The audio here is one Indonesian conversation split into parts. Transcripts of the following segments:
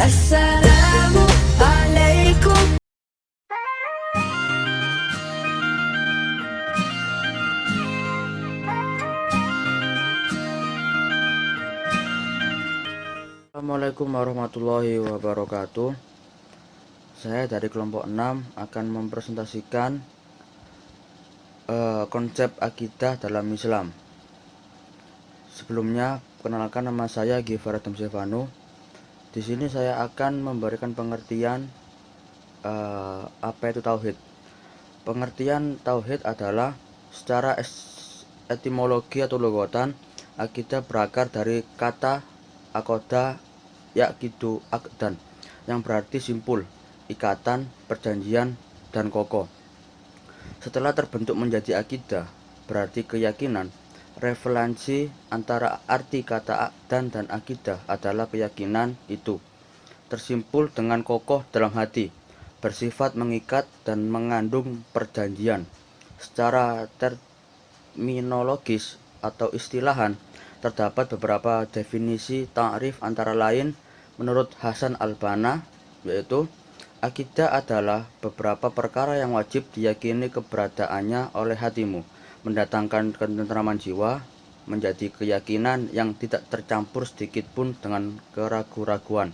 Assalamualaikum. Assalamualaikum warahmatullahi wabarakatuh. Saya dari kelompok 6 akan mempresentasikan konsep akidah dalam Islam. Sebelumnya, perkenalkan, nama saya Givar Adam Stefano. Di sini saya akan memberikan pengertian apa itu tauhid. Pengertian tauhid adalah secara etimologi atau logotan, akidah berakar dari kata akoda yakidu akdan, yang berarti simpul, ikatan, perjanjian, dan kokoh. Setelah terbentuk menjadi akidah, berarti keyakinan. Referensi antara arti kata akdan dan akidah adalah keyakinan itu tersimpul dengan kokoh dalam hati, bersifat mengikat dan mengandung perjanjian. Secara terminologis atau istilahan, terdapat beberapa definisi ta'rif, antara lain menurut Hasan al-Banna, yaitu akidah adalah beberapa perkara yang wajib diyakini keberadaannya oleh hatimu, mendatangkan ketentraman jiwa, menjadi keyakinan yang tidak tercampur sedikit pun dengan keraguan-raguan.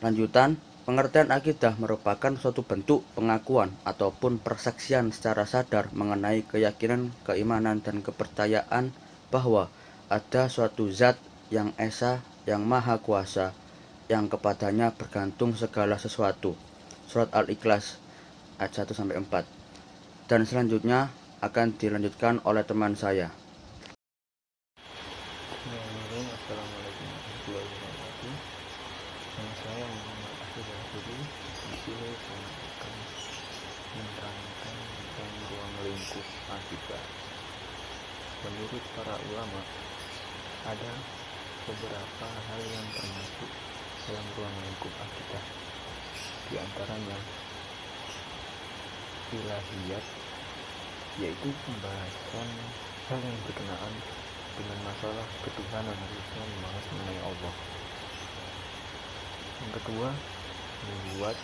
Lanjutan, pengertian akidah merupakan suatu bentuk pengakuan ataupun persaksian secara sadar mengenai keyakinan, keimanan, dan kepercayaan bahwa ada suatu zat yang esa, yang maha kuasa, yang kepadanya bergantung segala sesuatu. Surat Al-Ikhlas ayat 1-4. Dan selanjutnya akan dilanjutkan oleh teman saya. Assalamualaikum warahmatullahi wabarakatuh. Nama saya Muhammad Afif Al-Hudi. Di sini saya akan menerangkan tentang ruang lingkup akidah. Menurut para ulama, ada beberapa hal yang termasuk dalam ruang lingkup akidah. Di antaranya ilahiyat, yaitu pembahasan hal yang berkenaan dengan masalah ketuhanan, khususnya membahas mengenai Allah. Yang kedua, nubuat,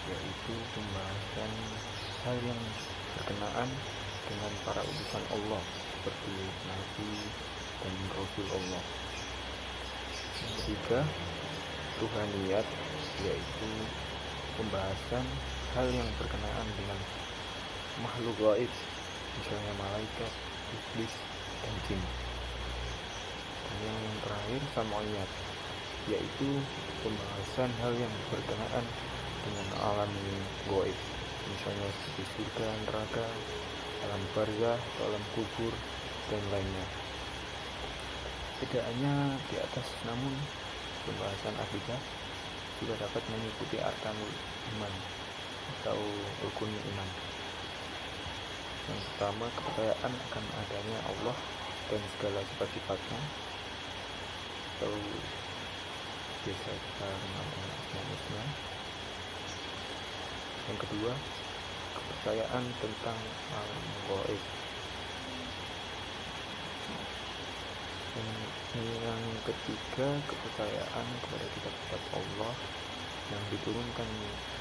yaitu pembahasan hal yang berkenaan dengan para utusan Allah seperti Nabi dan Rasul Allah. Yang ketiga, Tuhaniyat, yaitu pembahasan hal yang berkenaan dengan makhluk gaib, misalnya malaikat, iblis, dan jin. Dan yang terakhir, Samoiyat, yaitu pembahasan hal yang berkenaan dengan alam gaib, misalnya seperti surga, neraka, alam barzah, alam kubur, dan lainnya. Tidak hanya di atas, namun pembahasan akidah juga dapat mengikuti arkanul iman atau rukun iman. Yang pertama, kepercayaan akan adanya Allah dan segala sifat-sifatnya, atau biasa kita kenal dengan asma-nya. Yang kedua, kepercayaan tentang alam gaib. Yang ketiga, kepercayaan kepada kitab-kitab Allah yang diturunkan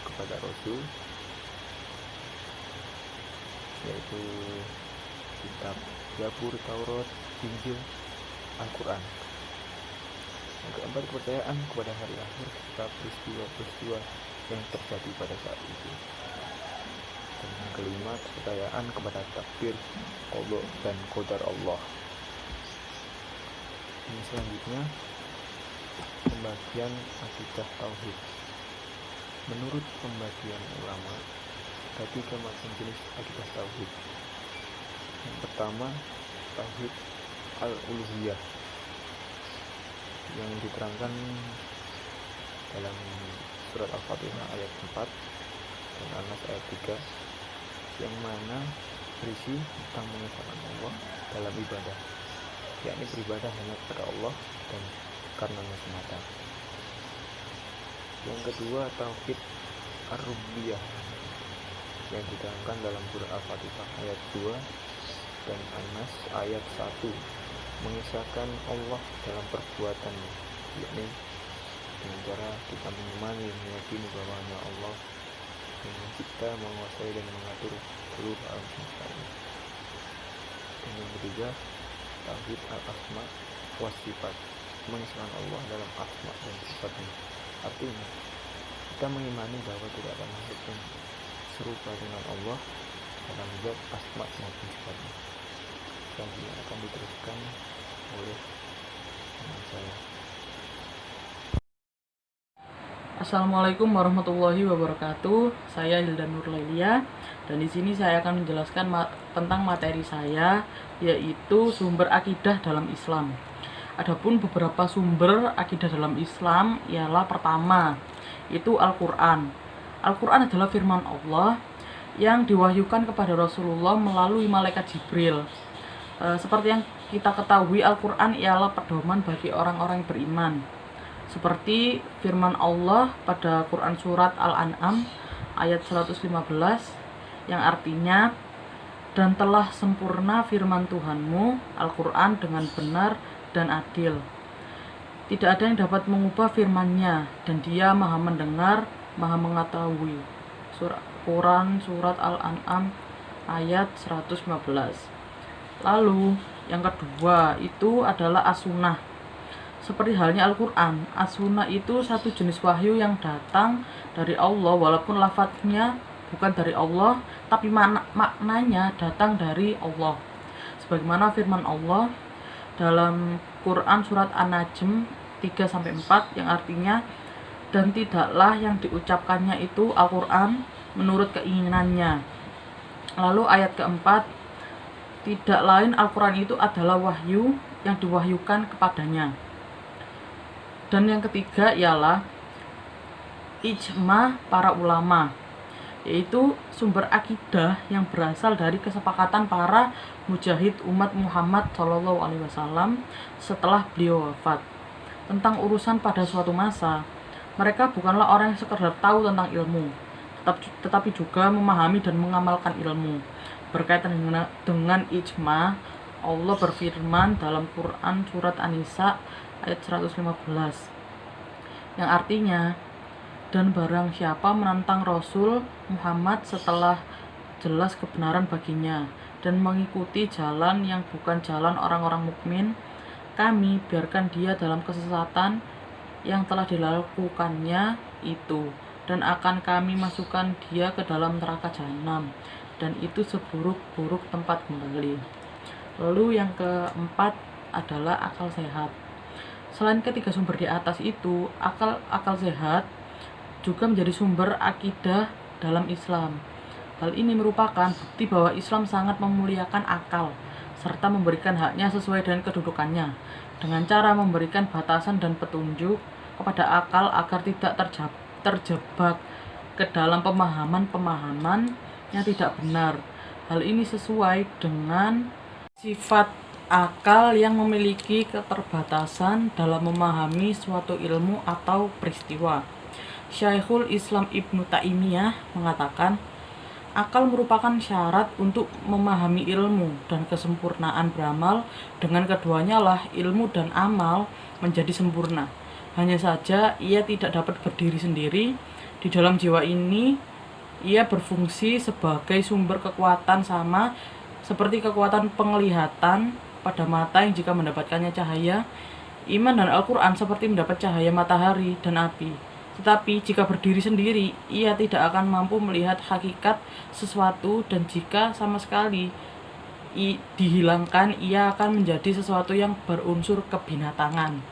kepada Rasul, yaitu kitab Zabur, Taurat, Injil, Al-Quran. Yang keempat, kepercayaan kepada hari akhir serta peristiwa-peristiwa yang terjadi pada saat itu. Dan yang kelima, kepercayaan kepada takdir, qada, dan qadar Allah. Ini selanjutnya, pembagian akidah tauhid. Menurut pembagian ulama, ada 3 macam jenis akidah tauhid. Yang pertama, tauhid al-uluhiyah, yang diterangkan dalam surat Al-Fatihah ayat 4 dan An-Nas ayat 3, yang mana berisi tentang mengesahkan Allah dalam ibadah, yakni beribadah hanya kepada Allah dan karenanya semata. Yang kedua, tauhid ar-rububiyah, yang diterangkan dalam surah Al-Fatihah ayat 2 dan An-Nas ayat 1, mengisahkan Allah dalam perbuatannya, yakni dengan cara kita mengimani dan meyakini bahwa hanya Allah yang mencipta, menguasai dan mengatur seluruh alam semesta ini. Dan yang ketiga, tauhid al-asma wa sifat, mengisahkan Allah dalam asma dan sifatnya. Artinya, kita mengimani bahwa tidak ada makhluk yang serupa dengan Allah dalam zat, asma maupun sifatnya. Selanjutnya akan diteruskan oleh teman saya. Assalamualaikum warahmatullahi wabarakatuh. Saya Hilda Nurlailia dan di sini saya akan menjelaskan tentang materi saya, yaitu sumber akidah dalam Islam. Adapun beberapa sumber akidah dalam Islam ialah pertama, itu Al-Qur'an. Al-Qur'an adalah firman Allah yang diwahyukan kepada Rasulullah melalui malaikat Jibril. Seperti yang kita ketahui, Al-Qur'an ialah pedoman bagi orang-orang yang beriman. Seperti firman Allah pada Quran Surat Al-An'am ayat 115 yang artinya, dan telah sempurna firman Tuhanmu Al-Quran dengan benar dan adil. Tidak ada yang dapat mengubah firman-Nya dan Dia Maha mendengar, Maha mengetahui. Quran Surat Al-An'am ayat 115. Lalu yang kedua itu adalah As-Sunnah. Seperti halnya Al-Quran, As-Sunnah itu satu jenis wahyu yang datang dari Allah, walaupun lafadznya bukan dari Allah, tapi maknanya datang dari Allah. Sebagaimana firman Allah dalam Quran Surat An-Najm 3-4 yang artinya, dan tidaklah yang diucapkannya itu Al-Quran menurut keinginannya. Lalu ayat keempat, tidak lain Al-Quran itu adalah wahyu yang diwahyukan kepadanya. Dan yang ketiga ialah ijma para ulama, yaitu sumber akidah yang berasal dari kesepakatan para mujahid umat Muhammad SAW setelah beliau wafat tentang urusan pada suatu masa. Mereka bukanlah orang yang sekedar tahu tentang ilmu, tetapi juga memahami dan mengamalkan ilmu. Berkaitan dengan ijma, Allah berfirman dalam Quran Surat An-Nisa ayat 115 yang artinya, dan barang siapa menentang Rasul Muhammad setelah jelas kebenaran baginya dan mengikuti jalan yang bukan jalan orang-orang mukmin, kami biarkan dia dalam kesesatan yang telah dilakukannya itu, dan akan kami masukkan dia ke dalam neraka jahanam, dan itu seburuk-buruk tempat kembali. Lalu yang keempat adalah akal sehat. Selain ketiga sumber di atas itu, akal sehat juga menjadi sumber akidah dalam Islam. Hal ini merupakan bukti bahwa Islam sangat memuliakan akal, serta memberikan haknya sesuai dengan kedudukannya, dengan cara memberikan batasan dan petunjuk kepada akal agar tidak terjebak ke dalam pemahaman-pemahaman yang tidak benar. Hal ini sesuai dengan sifat akal yang memiliki keterbatasan dalam memahami suatu ilmu atau peristiwa. Syekhul Islam Ibnu Taimiyah mengatakan, akal merupakan syarat untuk memahami ilmu dan kesempurnaan beramal. Dengan keduanya lah ilmu dan amal menjadi sempurna. Hanya saja ia tidak dapat berdiri sendiri. Di dalam jiwa ini ia berfungsi sebagai sumber kekuatan, sama seperti kekuatan penglihatan pada mata yang jika mendapatkannya cahaya. Iman dan Al-Quran seperti mendapat cahaya matahari dan api. Tetapi jika berdiri sendiri, ia tidak akan mampu melihat hakikat sesuatu, dan jika sama sekali dihilangkan, ia akan menjadi sesuatu yang berunsur kebinatangan.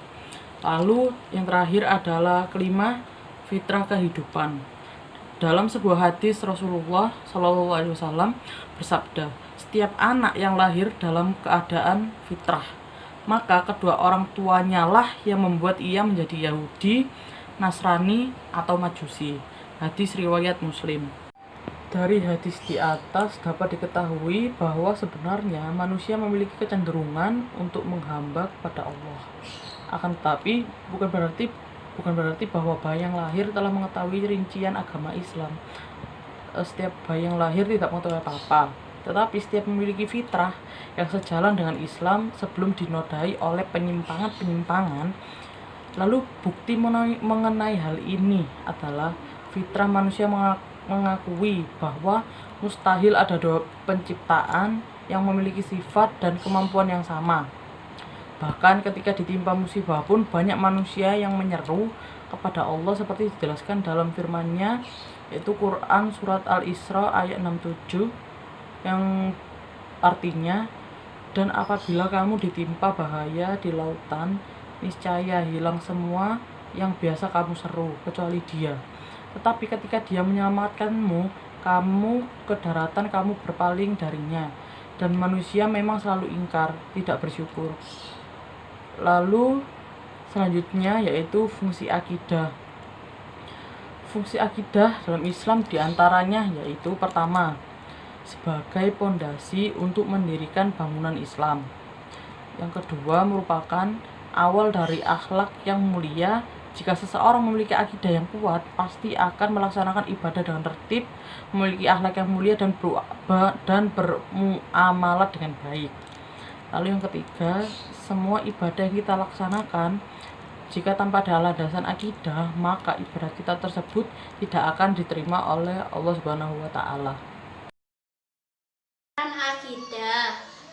Lalu yang terakhir adalah kelima, fitrah kehidupan. Dalam sebuah hadis Rasulullah SAW bersabda, setiap anak yang lahir dalam keadaan fitrah, maka kedua orang tuanya lah yang membuat ia menjadi Yahudi, Nasrani, atau Majusi. Hadis riwayat Muslim. Dari hadis di atas dapat diketahui bahwa sebenarnya manusia memiliki kecenderungan untuk menghamba kepada Allah. Akan tetapi bukan berarti bahwa bayi yang lahir telah mengetahui rincian agama Islam. Setiap bayi yang lahir tidak mengetahui apa-apa, tetapi setiap memiliki fitrah yang sejalan dengan Islam sebelum dinodai oleh penyimpangan-penyimpangan Lalu bukti mengenai hal ini adalah fitrah manusia mengakui bahwa mustahil ada dua penciptaan yang memiliki sifat dan kemampuan yang sama. Bahkan ketika ditimpa musibah pun banyak manusia yang menyeru kepada Allah seperti dijelaskan dalam firman-Nya, yaitu Quran surat Al-Isra ayat 67, yang artinya, dan apabila kamu ditimpa bahaya di lautan, niscaya hilang semua yang biasa kamu seru kecuali Dia. Tetapi ketika Dia menyelamatkanmu, kamu ke daratan, kamu berpaling darinya. Dan manusia memang selalu ingkar, tidak bersyukur. Lalu selanjutnya yaitu fungsi akidah. Fungsi akidah dalam Islam diantaranya yaitu pertama, sebagai pondasi untuk mendirikan bangunan Islam. Yang kedua, merupakan awal dari akhlak yang mulia. Jika seseorang memiliki akidah yang kuat, pasti akan melaksanakan ibadah dengan tertib, memiliki akhlak yang mulia dan bermuamalah dengan baik. Lalu yang ketiga, semua ibadah yang kita laksanakan, jika tanpa ada landasan akidah, maka ibadah kita tersebut tidak akan diterima oleh Allah Subhanahu wa Ta'ala.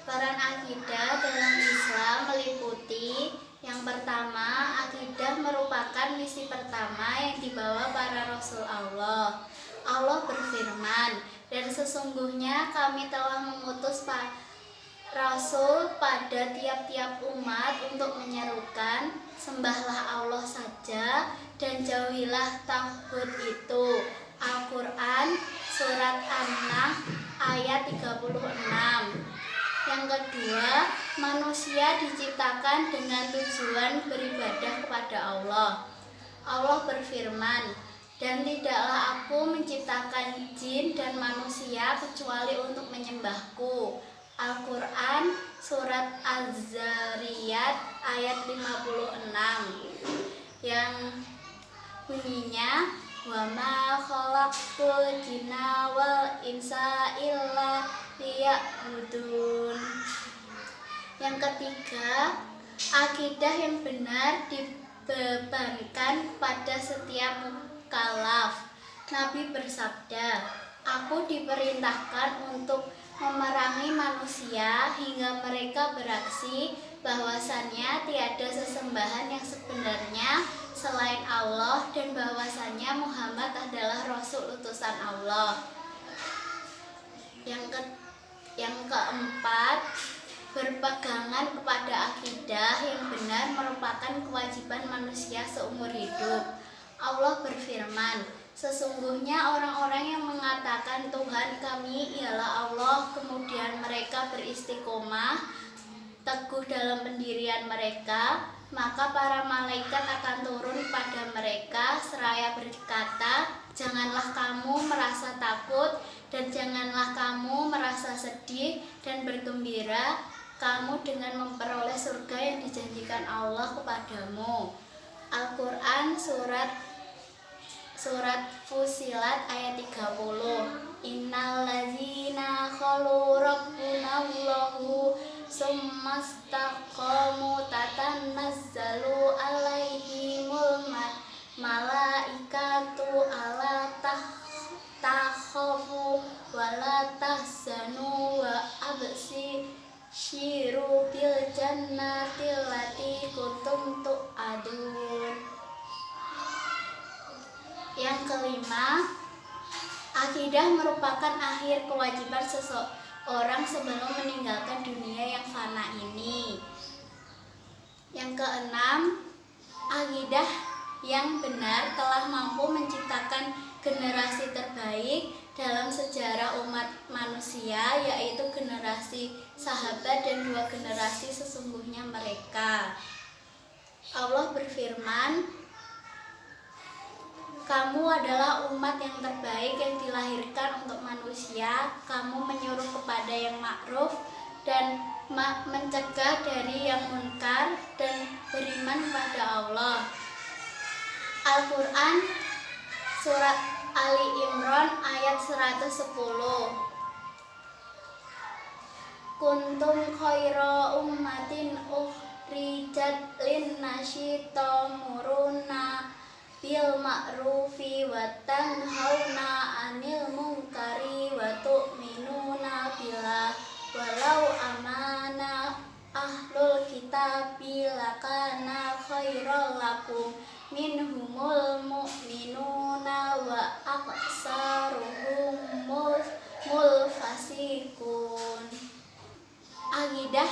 Peran akidah dalam Islam meliputi: yang pertama, akidah merupakan misi pertama yang dibawa para Rasul Allah. Allah berfirman, "Dan sesungguhnya kami telah mengutus Rasul pada tiap-tiap umat untuk menyerukan, sembahlah Allah saja dan jauhilah taghut itu." Al-Quran surat An-Nahl ayat 36. Yang kedua, manusia diciptakan dengan tujuan beribadah kepada Allah. Allah berfirman, "Dan tidaklah aku menciptakan jin dan manusia kecuali untuk menyembahku." Al-Quran surat Az-Zariyat ayat 56, yang bunyinya, "Wa ma khalaqtul jinna wal insa illa liya'budun." Yang ketiga, akidah yang benar dibebankan pada setiap mukallaf. Nabi bersabda, "Aku diperintahkan untuk memerangi manusia hingga mereka beraksi bahwasannya tiada sesembahan yang sebenarnya selain Allah dan bahwasannya Muhammad adalah Rasul utusan Allah." Yang keempat, berpegangan kepada akidah yang benar merupakan kewajiban manusia seumur hidup. Allah berfirman, "Sesungguhnya orang-orang yang mengatakan Tuhan kami ialah Allah, kemudian mereka beristiqomah teguh dalam pendirian mereka, maka para malaikat akan turun pada mereka seraya berkata, janganlah kamu merasa takut dan janganlah kamu merasa sedih dan bergembira kamu dengan memperoleh surga yang dijanjikan Allah kepadamu." Al-Quran Surat Fusilat ayat 30. "Innal ladzina qalu rabbunallahu summastaqamu tatanazzalu alaihimul malaikatu alla takhafu wa la tahzanu wa abshiru bil jannati allati kuntum tu'adun." Yang kelima, akidah merupakan akhir kewajiban seseorang sebelum meninggalkan dunia yang fana ini. Yang keenam, akidah yang benar telah mampu menciptakan generasi terbaik dalam sejarah umat manusia, yaitu generasi sahabat dan 2 generasi sesungguhnya mereka. Allah berfirman, "Kamu adalah umat yang terbaik yang dilahirkan untuk manusia. Kamu menyuruh kepada yang ma'ruf dan mencegah dari yang munkar dan beriman kepada Allah." Al-Quran surat Ali Imran ayat 110. "Kuntum khaira ummatin ukhrijat linnasi ta'muruna bil ma'rufi wa tanhauna 'anil munkari wa tu'minuna billah walau amana ahlul kitabi lakana khairal lakum minhumul mu'minuna wa aqsaruhum fasikun. Akidah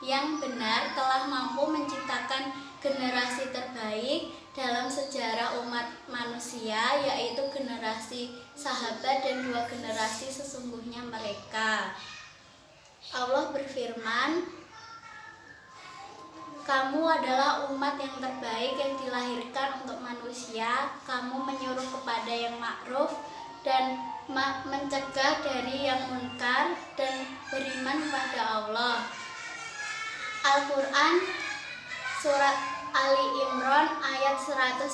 yang benar telah mampu menciptakan generasi terbaik dalam sejarah umat manusia, yaitu generasi sahabat dan 2 generasi sesungguhnya mereka. Allah berfirman, kamu adalah umat yang terbaik yang dilahirkan untuk manusia. Kamu menyuruh kepada yang ma'ruf dan mencegah dari yang munkar dan beriman kepada Allah. Al-Quran Surat Ali Imran ayat 110.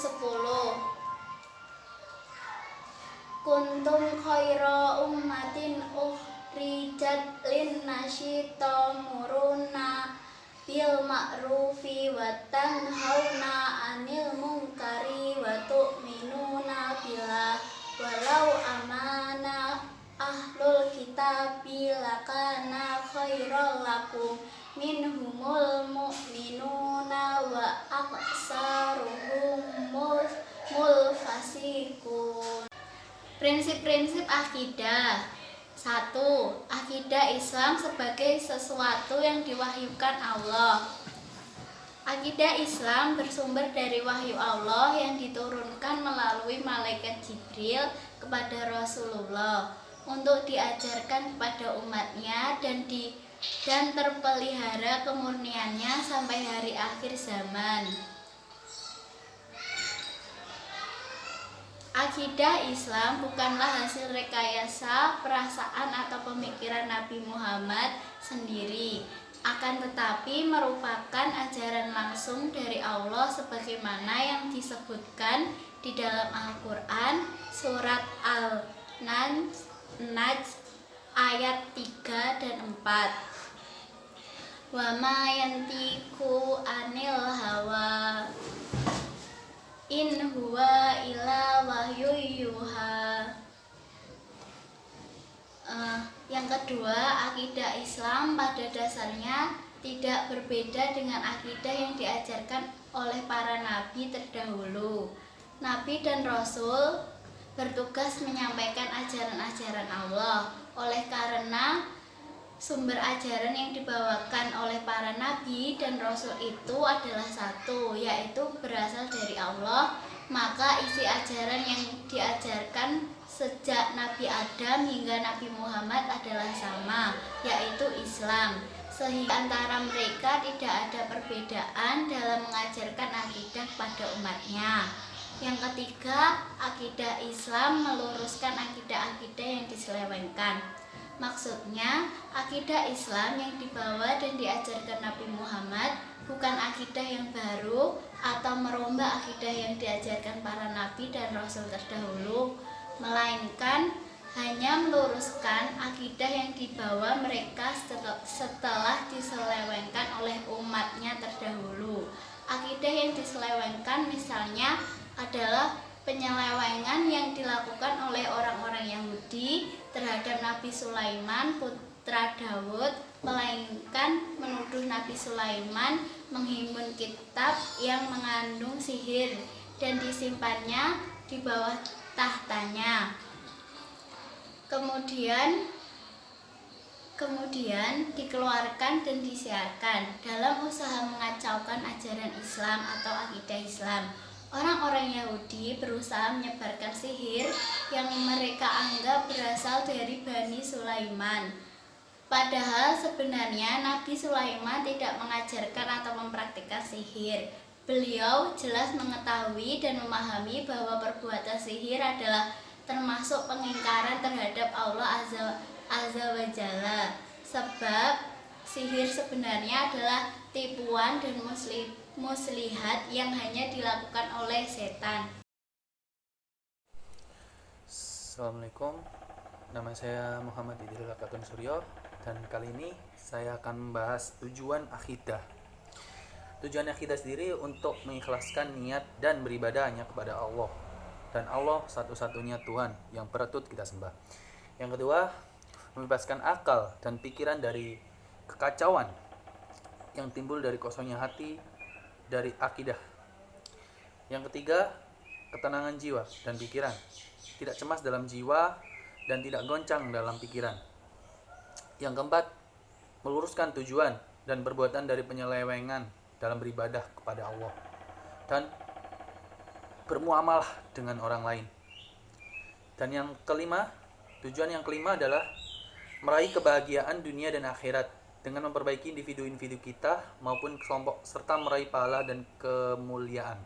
Kuntum khaira ummatin ukhrijat linnasi ta'muruna bil ma'rufi wa tanhauna 'anil munkari wa tu'minuna billah walau amana ahlul kitabi lakana khairal lakum minhumul mu'minuna wa aqsaruhum fasikun. Prinsip-prinsip akidah. 1. Akidah Islam sebagai sesuatu yang diwahyukan Allah. Akidah Islam bersumber dari wahyu Allah yang diturunkan melalui malaikat Jibril kepada Rasulullah untuk diajarkan kepada umatnya dan terpelihara kemurniannya sampai hari akhir zaman. Akidah Islam bukanlah hasil rekayasa, perasaan atau pemikiran Nabi Muhammad sendiri, akan tetapi merupakan ajaran langsung dari Allah sebagaimana yang disebutkan di dalam Al-Quran surat Al-Najm ayat 3 dan 4. Wa ma yantiqu anil hawa in huwa illa wahyu yuha. Yang kedua, akidah Islam pada dasarnya tidak berbeda dengan akidah yang diajarkan oleh para nabi terdahulu. Nabi dan Rasul bertugas menyampaikan ajaran-ajaran Allah. Oleh karena sumber ajaran yang dibawakan oleh para nabi dan rasul itu adalah satu, yaitu berasal dari Allah, maka isi ajaran yang diajarkan sejak Nabi Adam hingga Nabi Muhammad adalah sama, yaitu Islam. Sehingga antara mereka tidak ada perbedaan dalam mengajarkan akidah pada umatnya. Yang ketiga, akidah Islam meluruskan akidah-akidah yang diselewengkan. Maksudnya, akidah Islam yang dibawa dan diajarkan Nabi Muhammad bukan akidah yang baru atau merombak akidah yang diajarkan para nabi dan rasul terdahulu, melainkan hanya meluruskan akidah yang dibawa mereka setelah diselewengkan oleh umatnya terdahulu. Akidah yang diselewengkan misalnya adalah penyelewengan yang dilakukan oleh orang-orang Yahudi terhadap Nabi Sulaiman putra Daud, melainkan menuduh Nabi Sulaiman menghimpun kitab yang mengandung sihir dan disimpannya di bawah tahtanya. Kemudian dikeluarkan dan disiarkan dalam usaha mengacaukan ajaran Islam atau akidah Islam. Orang-orang Yahudi berusaha menyebarkan sihir yang mereka anggap berasal dari Bani Sulaiman. Padahal sebenarnya Nabi Sulaiman tidak mengajarkan atau mempraktikkan sihir. Beliau jelas mengetahui dan memahami bahwa perbuatan sihir adalah termasuk pengingkaran terhadap Allah Azza wa Jalla. Sebab sihir sebenarnya adalah tipuan dan muslihat yang hanya dilakukan oleh setan. Assalamualaikum, nama saya Muhammad Idril Akatun Suryo, dan kali ini saya akan membahas tujuan akidah. Tujuan akidah sendiri untuk mengikhlaskan niat dan beribadah hanya kepada Allah, dan Allah satu-satunya Tuhan yang patut kita sembah. Yang kedua, membebaskan akal dan pikiran dari kekacauan yang timbul dari kosongnya hati dari akidah. Yang ketiga, ketenangan jiwa dan pikiran, tidak cemas dalam jiwa dan tidak goncang dalam pikiran. Yang keempat, meluruskan tujuan dan perbuatan dari penyelewengan dalam beribadah kepada Allah dan bermuamalah dengan orang lain. Dan yang kelima, tujuan yang kelima adalah meraih kebahagiaan dunia dan akhirat dengan memperbaiki individu-individu kita maupun kelompok serta meraih pahala dan kemuliaan.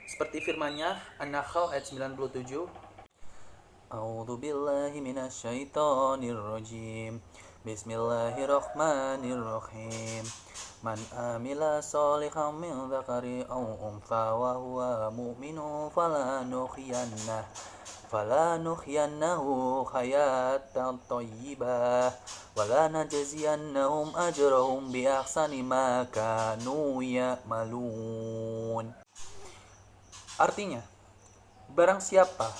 Seperti firman-Nya An-Nahl ayat 97, A'udzu billahi minasyaitonir rajim. Bismillahirrahmanirrahim. Man amila shalihan min dzakari aw untha wa huwa mu'minun falanuhyiyannahu hayatan thayyibah wa lanajziyannahum ajrahum bi ahsani ma kanu ya'malun. Artinya, barang siapa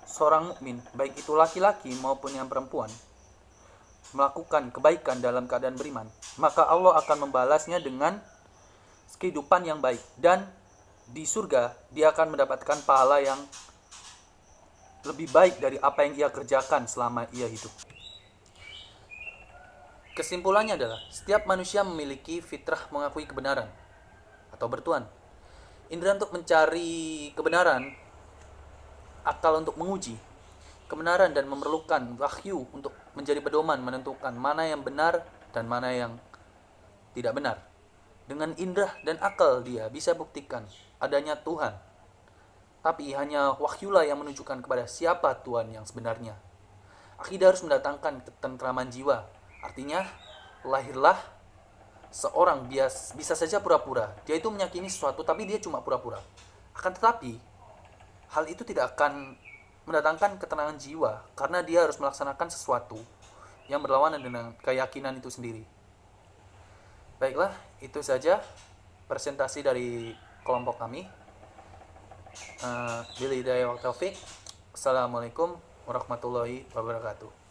seorang mukmin, baik itu laki-laki maupun yang perempuan, melakukan kebaikan dalam keadaan beriman, maka Allah akan membalasnya dengan kehidupan yang baik, dan di surga dia akan mendapatkan pahala yang lebih baik dari apa yang ia kerjakan selama ia hidup. Kesimpulannya adalah setiap manusia memiliki fitrah mengakui kebenaran atau bertuhan. Indera untuk mencari kebenaran, akal untuk menguji kebenaran, dan memerlukan wahyu untuk menjadi pedoman menentukan mana yang benar dan mana yang tidak benar. Dengan indera dan akal dia bisa buktikan adanya Tuhan, tapi hanya wahyulah yang menunjukkan kepada siapa Tuhan yang sebenarnya. Akidah harus mendatangkan ketentraman jiwa. Artinya, lahirlah seorang bisa saja pura-pura. Dia itu meyakini sesuatu, tapi dia cuma pura-pura. Akan tetapi, hal itu tidak akan mendatangkan ketenangan jiwa, karena dia harus melaksanakan sesuatu yang berlawanan dengan keyakinan itu sendiri. Baiklah, itu saja presentasi dari kelompok kami. Billahi hidayah wa taufik. Assalamualaikum warahmatullahi wabarakatuh.